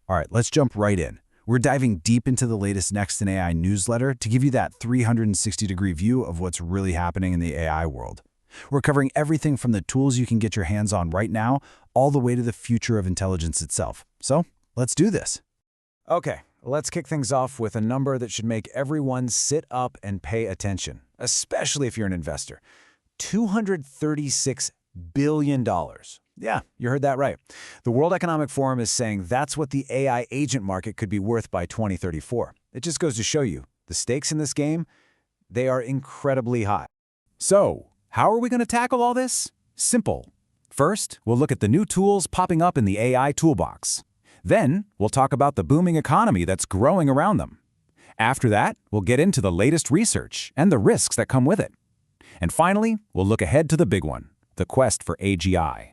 All right, let's jump right in. We're diving deep into the latest Next in AI newsletter to give you that 360-degree view of what's really happening in the AI world. We're covering everything from the tools you can get your hands on right now, all the way to the future of intelligence itself. So, let's do this. Okay, let's kick things off with a number that should make everyone sit up and pay attention, especially if you're an investor. $236 billion. Yeah, you heard that right. The World Economic Forum is saying that's what the AI agent market could be worth by 2034. It just goes to show you, the stakes in this game, they are incredibly high. So, how are we going to tackle all this? Simple. First, we'll look at the new tools popping up in the AI toolbox. Then, we'll talk about the booming economy that's growing around them. After that, we'll get into the latest research and the risks that come with it. And finally, we'll look ahead to the big one, the quest for AGI.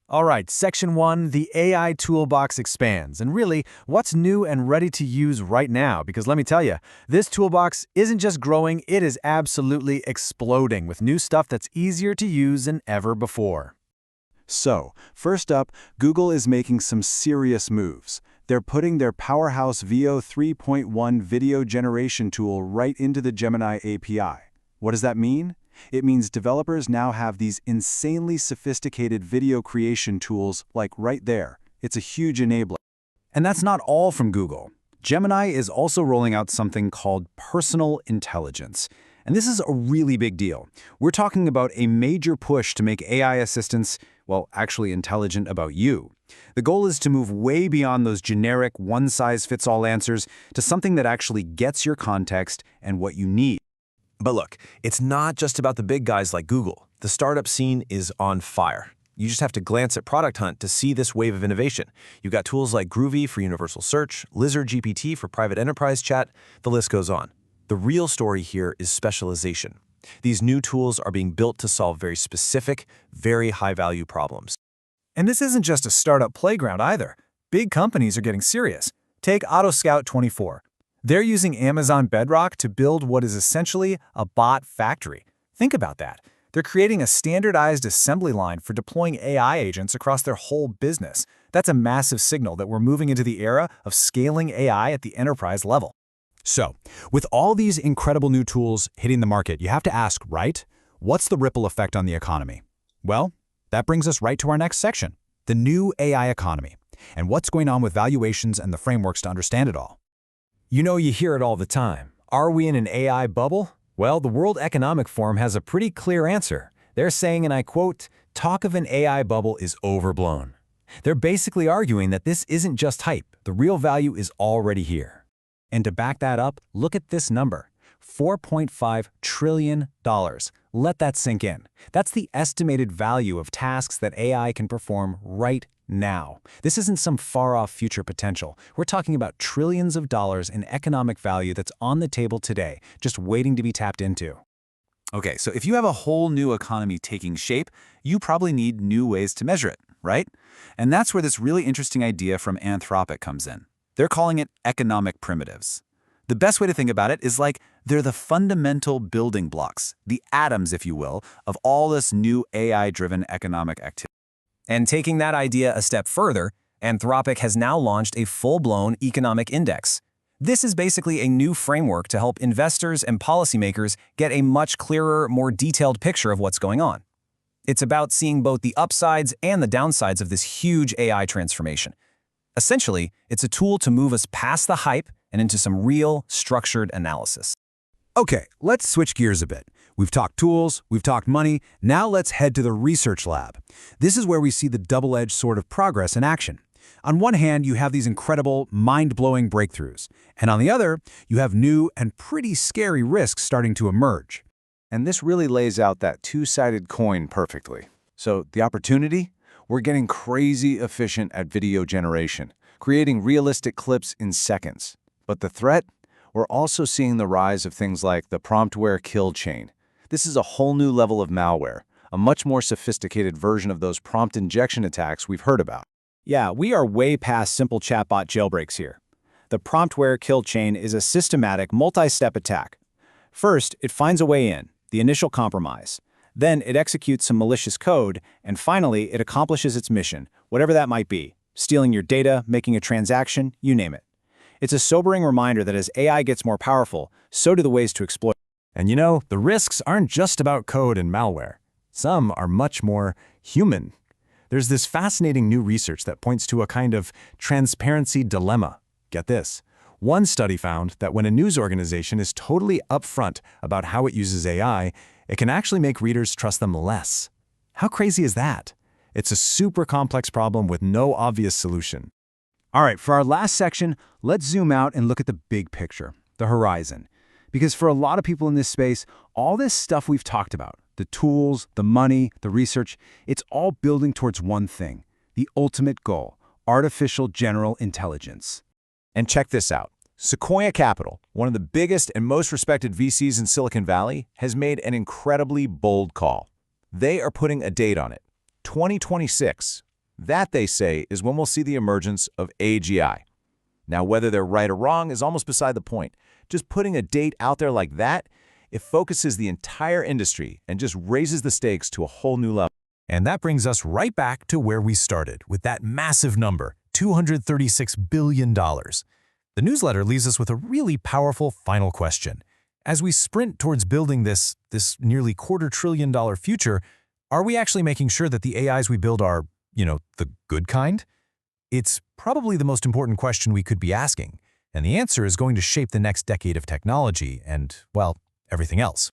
All right, Section 1, the AI toolbox expands. And really, what's new and ready to use right now? Because let me tell you, this toolbox isn't just growing, it is absolutely exploding with new stuff that's easier to use than ever before. So, first up, Google is making some serious moves. They're putting their powerhouse VO 3.1 video generation tool right into the Gemini API. What does that mean? It means developers now have these insanely sophisticated video creation tools like right there. It's a huge enabler. And that's not all from Google. Gemini is also rolling out something called personal intelligence. And this is a really big deal. We're talking about a major push to make AI assistants, well, actually intelligent about you. The goal is to move way beyond those generic one-size-fits-all answers to something that actually gets your context and what you need. But look, it's not just about the big guys like Google. The startup scene is on fire. You just have to glance at Product Hunt to see this wave of innovation. You've got tools like Groovy for universal search, Lizard GPT for private enterprise chat, the list goes on. The real story here is specialization. These new tools are being built to solve very specific, very high-value problems. And this isn't just a startup playground either. Big companies are getting serious. Take AutoScout24. They're using Amazon Bedrock to build what is essentially a bot factory. Think about that. They're creating a standardized assembly line for deploying AI agents across their whole business. That's a massive signal that we're moving into the era of scaling AI at the enterprise level. So, with all these incredible new tools hitting the market, you have to ask, right? What's the ripple effect on the economy? Well, that brings us right to our next section, the new AI economy, and what's going on with valuations and the frameworks to understand it all. You know, you hear it all the time. Are we in an AI bubble? Well, the World Economic Forum has a pretty clear answer. They're saying, and I quote, "Talk of an AI bubble is overblown." They're basically arguing that this isn't just hype. The real value is already here. And to back that up, look at this number, $4.5 trillion. Let that sink in. That's the estimated value of tasks that AI can perform right now. This isn't some far-off future potential. We're talking about trillions of dollars in economic value that's on the table today, just waiting to be tapped into. Okay, so if you have a whole new economy taking shape, you probably need new ways to measure it, right? And that's where this really interesting idea from Anthropic comes in. They're calling it economic primitives. The best way to think about it is like they're the fundamental building blocks, the atoms, if you will, of all this new AI-driven economic activity. And taking that idea a step further, Anthropic has now launched a full-blown economic index. This is basically a new framework to help investors and policymakers get a much clearer, more detailed picture of what's going on. It's about seeing both the upsides and the downsides of this huge AI transformation. Essentially, it's a tool to move us past the hype and into some real, structured analysis. Okay, let's switch gears a bit. We've talked tools, we've talked money, now let's head to the research lab. This is where we see the double-edged sword of progress in action. On one hand, you have these incredible, mind-blowing breakthroughs, and on the other, you have new and pretty scary risks starting to emerge. And this really lays out that two-sided coin perfectly. So, the opportunity? We're getting crazy efficient at video generation, creating realistic clips in seconds. But the threat? We're also seeing the rise of things like the promptware kill chain. This is a whole new level of malware, a much more sophisticated version of those prompt injection attacks we've heard about. Yeah, we are way past simple chatbot jailbreaks here. The promptware kill chain is a systematic, multi-step attack. First, it finds a way in, the initial compromise. Then it executes some malicious code, and finally, it accomplishes its mission, whatever that might be. stealing your data, making a transaction, you name it. It's a sobering reminder that as AI gets more powerful, so do the ways to exploit. And you know, the risks aren't just about code and malware. Some are much more human. There's this fascinating new research that points to a kind of transparency dilemma. Get this. One study found that when a news organization is totally upfront about how it uses AI, it can actually make readers trust them less. How crazy is that? It's a super complex problem with no obvious solution. All right, for our last section, let's zoom out and look at the big picture, the horizon. Because for a lot of people in this space, all this stuff we've talked about, the tools, the money, the research, it's all building towards one thing, the ultimate goal, artificial general intelligence. And check this out. Sequoia Capital, one of the biggest and most respected VCs in Silicon Valley, has made an incredibly bold call. They are putting a date on it, 2026. That, they say, is when we'll see the emergence of AGI. Now, whether they're right or wrong is almost beside the point. Just putting a date out there like that, it focuses the entire industry and just raises the stakes to a whole new level. And that brings us right back to where we started, with that massive number, $236 billion. The newsletter leaves us with a really powerful final question. As we sprint towards building this nearly $250 billion future, are we actually making sure that the AIs we build are, the good kind? It's probably the most important question we could be asking, and the answer is going to shape the next decade of technology and, well, everything else.